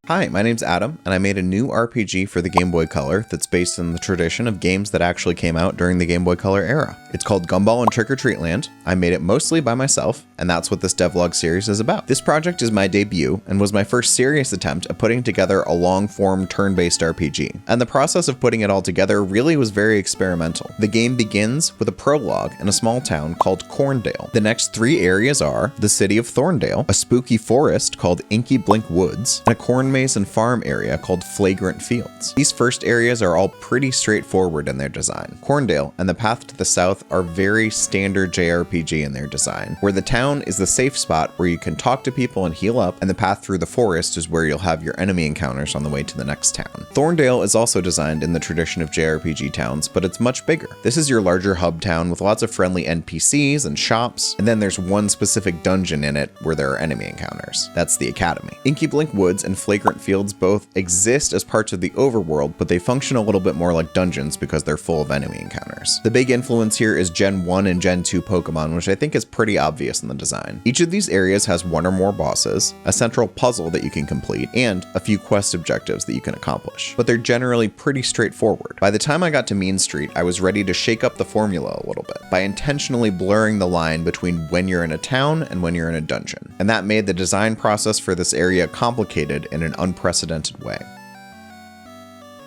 Hi, my name's Adam, and I made a new RPG for the Game Boy Color that's based in the tradition of games that actually came out during the Game Boy Color era. It's called Gumball and Trick or Treat Land. I made it mostly by myself, and that's what this devlog series is about. This project is my debut, and was my first serious attempt at putting together a long-form turn-based RPG. And the process of putting it all together really was very experimental. The game begins with a prologue in a small town called Corndale. The next 3 areas are the city of Thorndale, a spooky forest called Inky Blink Woods, and a corn maze and farm area called Flagrant Fields. These first areas are all pretty straightforward in their design. Corndale and the path to the south are very standard JRPG in their design, where the town is the safe spot where you can talk to people and heal up, and the path through the forest is where you'll have your enemy encounters on the way to the next town. Thorndale is also designed in the tradition of JRPG towns, but it's much bigger. This is your larger hub town with lots of friendly NPCs and shops, and then there's one specific dungeon in it where there are enemy encounters. That's the Academy. Inky Blink Woods and Flagrant Fields both exist as parts of the overworld, but they function a little bit more like dungeons because they're full of enemy encounters. The big influence here is Gen 1 and Gen 2 Pokemon, which I think is pretty obvious in the design. Each of these areas has one or more bosses, a central puzzle that you can complete, and a few quest objectives that you can accomplish. But they're generally pretty straightforward. By the time I got to Mean Street, I was ready to shake up the formula a little bit by intentionally blurring the line between when you're in a town and when you're in a dungeon. And that made the design process for this area complicated in an unprecedented way.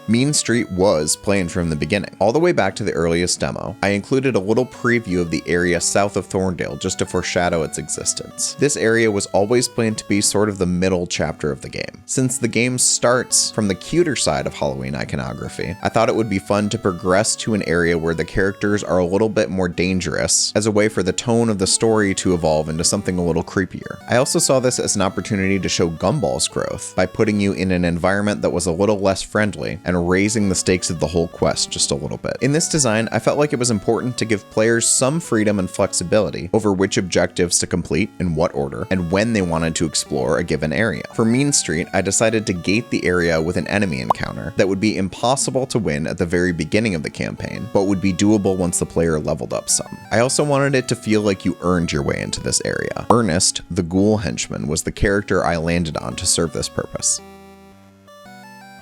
Mean Street was planned from the beginning. All the way back to the earliest demo, I included a little preview of the area south of Thorndale just to foreshadow its existence. This area was always planned to be sort of the middle chapter of the game. Since the game starts from the cuter side of Halloween iconography, I thought it would be fun to progress to an area where the characters are a little bit more dangerous as a way for the tone of the story to evolve into something a little creepier. I also saw this as an opportunity to show Gumball's growth by putting you in an environment that was a little less friendly and raising the stakes of the whole quest just a little bit. In this design, I felt like it was important to give players some freedom and flexibility over which objectives to complete, in what order, and when they wanted to explore a given area. For Mean Street, I decided to gate the area with an enemy encounter that would be impossible to win at the very beginning of the campaign, but would be doable once the player leveled up some. I also wanted it to feel like you earned your way into this area. Ernest, the ghoul henchman, was the character I landed on to serve this purpose.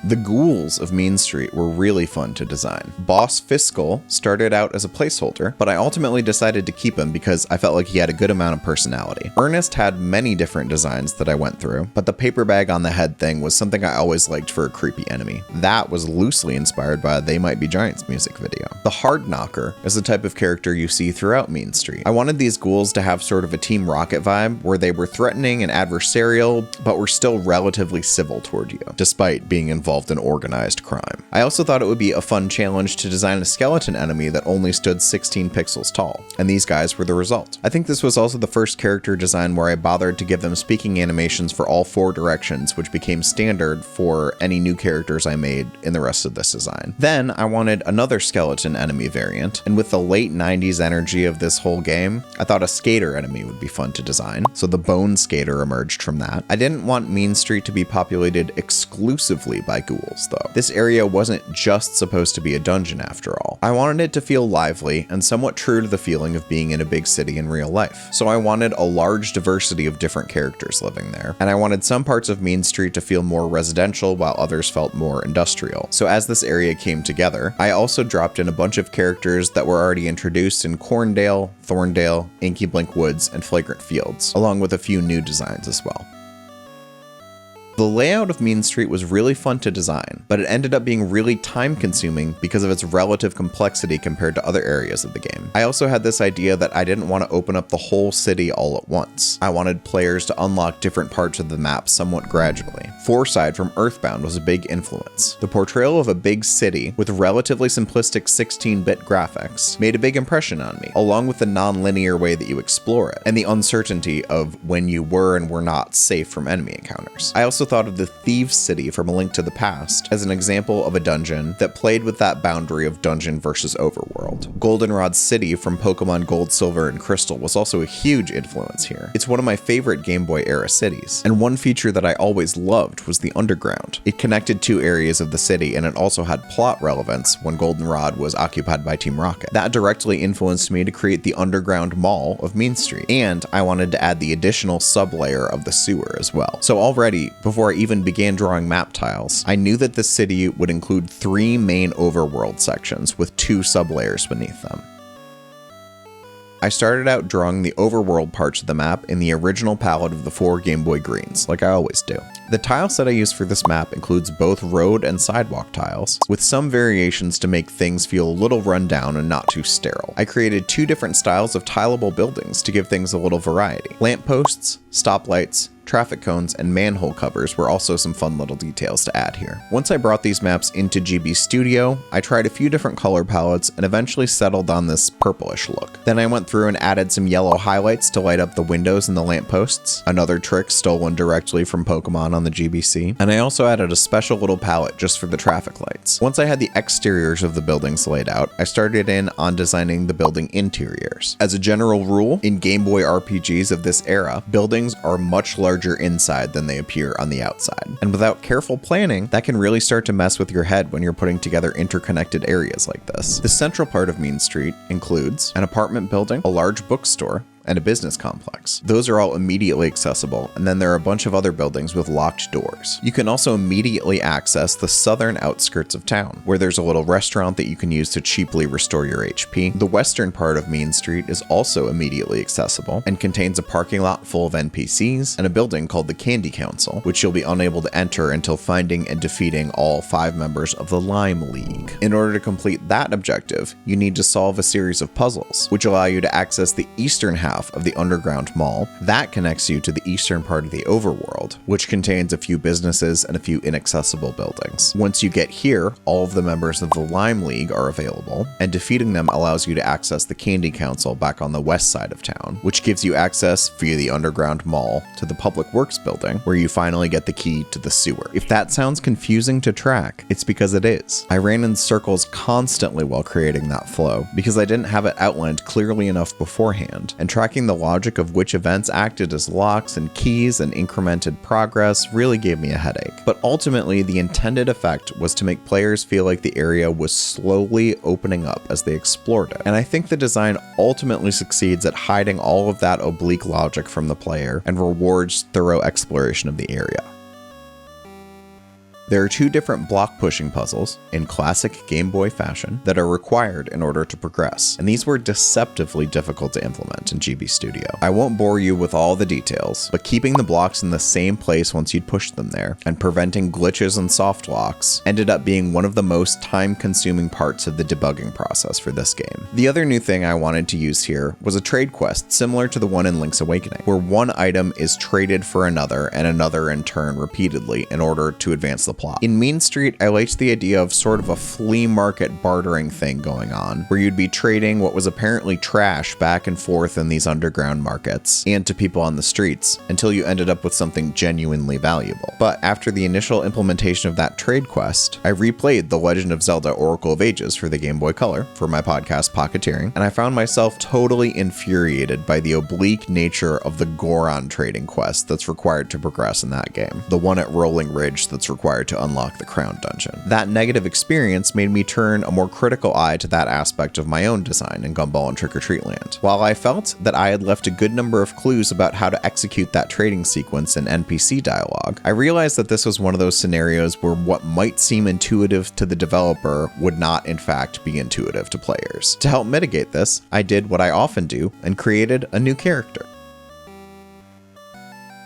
The ghouls of Mean Street were really fun to design. Boss Fiscal started out as a placeholder, but I ultimately decided to keep him because I felt like he had a good amount of personality. Ernest had many different designs that I went through, but the paper bag on the head thing was something I always liked for a creepy enemy. That was loosely inspired by a They Might Be Giants music video. The Hard Knocker is the type of character you see throughout Mean Street. I wanted these ghouls to have sort of a Team Rocket vibe, where they were threatening and adversarial, but were still relatively civil toward you, despite being involved in organized crime. I also thought it would be a fun challenge to design a skeleton enemy that only stood 16 pixels tall, and these guys were the result. I think this was also the first character design where I bothered to give them speaking animations for all 4 directions, which became standard for any new characters I made in the rest of this design. Then I wanted another skeleton enemy variant, and with the late 90s energy of this whole game, I thought a skater enemy would be fun to design, so the Bone Skater emerged from that. I didn't want Mean Street to be populated exclusively by ghouls, though. This area wasn't just supposed to be a dungeon after all. I wanted it to feel lively and somewhat true to the feeling of being in a big city in real life. So I wanted a large diversity of different characters living there, and I wanted some parts of Mean Street to feel more residential while others felt more industrial. So as this area came together, I also dropped in a bunch of characters that were already introduced in Corndale, Thorndale, Inky Blink Woods, and Flagrant Fields, along with a few new designs as well. The layout of Mean Street was really fun to design, but it ended up being really time-consuming because of its relative complexity compared to other areas of the game. I also had this idea that I didn't want to open up the whole city all at once. I wanted players to unlock different parts of the map somewhat gradually. Fourside from EarthBound was a big influence. The portrayal of a big city with relatively simplistic 16-bit graphics made a big impression on me, along with the non-linear way that you explore it, and the uncertainty of when you were and were not safe from enemy encounters. I also thought of the Thieves City from A Link to the Past as an example of a dungeon that played with that boundary of dungeon versus overworld. Goldenrod City from Pokemon Gold, Silver, and Crystal was also a huge influence here. It's one of my favorite Game Boy era cities, and one feature that I always loved was the underground. It connected 2 areas of the city, and it also had plot relevance when Goldenrod was occupied by Team Rocket. That directly influenced me to create the underground mall of Mean Street, and I wanted to add the additional sub-layer of the sewer as well. So already, before before I even began drawing map tiles, I knew that this city would include 3 main overworld sections with 2 sublayers beneath them. I started out drawing the overworld parts of the map in the original palette of the 4 Game Boy greens, like I always do. The tile set I used for this map includes both road and sidewalk tiles, with some variations to make things feel a little run down and not too sterile. I created 2 different styles of tileable buildings to give things a little variety. Lampposts, stoplights, traffic cones, and manhole covers were also some fun little details to add here. Once I brought these maps into GB Studio, I tried a few different color palettes and eventually settled on this purplish look. Then I went through and added some yellow highlights to light up the windows and the lampposts, another trick stolen directly from Pokemon on the GBC, and I also added a special little palette just for the traffic lights. Once I had the exteriors of the buildings laid out, I started in on designing the building interiors. As a general rule, in Game Boy RPGs of this era, buildings are much larger inside than they appear on the outside. And without careful planning, that can really start to mess with your head when you're putting together interconnected areas like this. The central part of Mean Street includes an apartment building, a large bookstore, and a business complex. Those are all immediately accessible, and then there are a bunch of other buildings with locked doors. You can also immediately access the southern outskirts of town, where there's a little restaurant that you can use to cheaply restore your HP. The western part of Mean Street is also immediately accessible and contains a parking lot full of NPCs and a building called the Candy Council, which you'll be unable to enter until finding and defeating all 5 members of the Lime League. In order to complete that objective, you need to solve a series of puzzles, which allow you to access the eastern half of the underground mall. That connects you to the eastern part of the overworld, which contains a few businesses and a few inaccessible buildings. Once you get here, all of the members of the Lime League are available, and defeating them allows you to access the Candy Council back on the west side of town, which gives you access via the underground mall to the Public Works building, where you finally get the key to the sewer. If that sounds confusing to track, it's because it is. I ran in circles constantly while creating that flow, because I didn't have it outlined clearly enough beforehand, and tracking the logic of which events acted as locks and keys and incremented progress really gave me a headache. But ultimately, the intended effect was to make players feel like the area was slowly opening up as they explored it. And I think the design ultimately succeeds at hiding all of that oblique logic from the player and rewards thorough exploration of the area. There are 2 different block pushing puzzles in classic Game Boy fashion that are required in order to progress, and these were deceptively difficult to implement in GB Studio. I won't bore you with all the details, but keeping the blocks in the same place once you'd pushed them there, and preventing glitches and soft locks, ended up being one of the most time-consuming parts of the debugging process for this game. The other new thing I wanted to use here was a trade quest similar to the one in Link's Awakening, where one item is traded for another and another in turn repeatedly in order to advance the plot. In Mean Street, I liked the idea of sort of a flea market bartering thing going on, where you'd be trading what was apparently trash back and forth in these underground markets and to people on the streets until you ended up with something genuinely valuable. But after the initial implementation of that trade quest, I replayed The Legend of Zelda Oracle of Ages for the Game Boy Color for my podcast Pocketeering, and I found myself totally infuriated by the oblique nature of the Goron trading quest that's required to progress in that game, the one at Rolling Ridge that's required to unlock the Crown Dungeon. That negative experience made me turn a more critical eye to that aspect of my own design in Gumball and Trick or Treat Land. While I felt that I had left a good number of clues about how to execute that trading sequence in NPC dialogue, I realized that this was one of those scenarios where what might seem intuitive to the developer would not in fact be intuitive to players. To help mitigate this, I did what I often do and created a new character.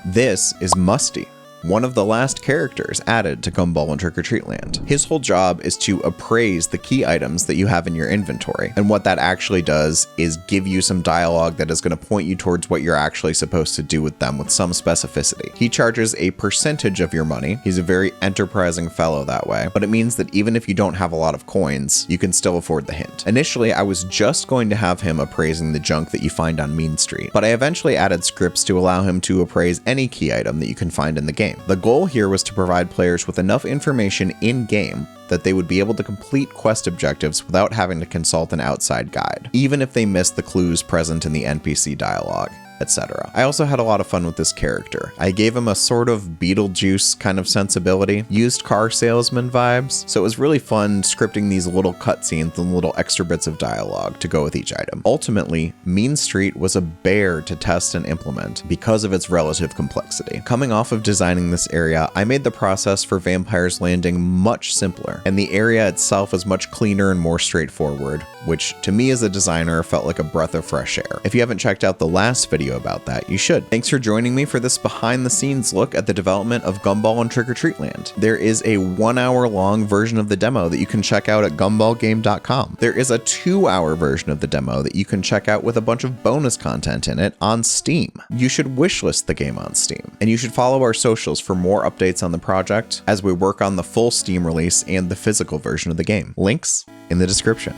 This is Musty, one of the last characters added to Gumball and Trick or Treat Land. His whole job is to appraise the key items that you have in your inventory, and what that actually does is give you some dialogue that is going to point you towards what you're actually supposed to do with them with some specificity. He charges a percentage of your money. He's a very enterprising fellow that way, but it means that even if you don't have a lot of coins, you can still afford the hint. Initially, I was just going to have him appraising the junk that you find on Mean Street, but I eventually added scripts to allow him to appraise any key item that you can find in the game. The goal here was to provide players with enough information in-game that they would be able to complete quest objectives without having to consult an outside guide, even if they missed the clues present in the NPC dialogue. etc. I also had a lot of fun with this character. I gave him a sort of Beetlejuice kind of sensibility, used car salesman vibes, so it was really fun scripting these little cutscenes and little extra bits of dialogue to go with each item. Ultimately, Mean Street was a bear to test and implement because of its relative complexity. Coming off of designing this area, I made the process for Vampire's Landing much simpler, and the area itself is much cleaner and more straightforward, which to me as a designer felt like a breath of fresh air. If you haven't checked out the last video about that, you should. Thanks for joining me for this behind the scenes look at the development of Gumball and Trick or Treat Land. There is a 1 hour long version of the demo that you can check out at gumballgame.com. There is a 2-hour version of the demo that you can check out with a bunch of bonus content in it on Steam. You should wishlist the game on Steam, and you should follow our socials for more updates on the project as we work on the full Steam release and the physical version of the game. Links in the description.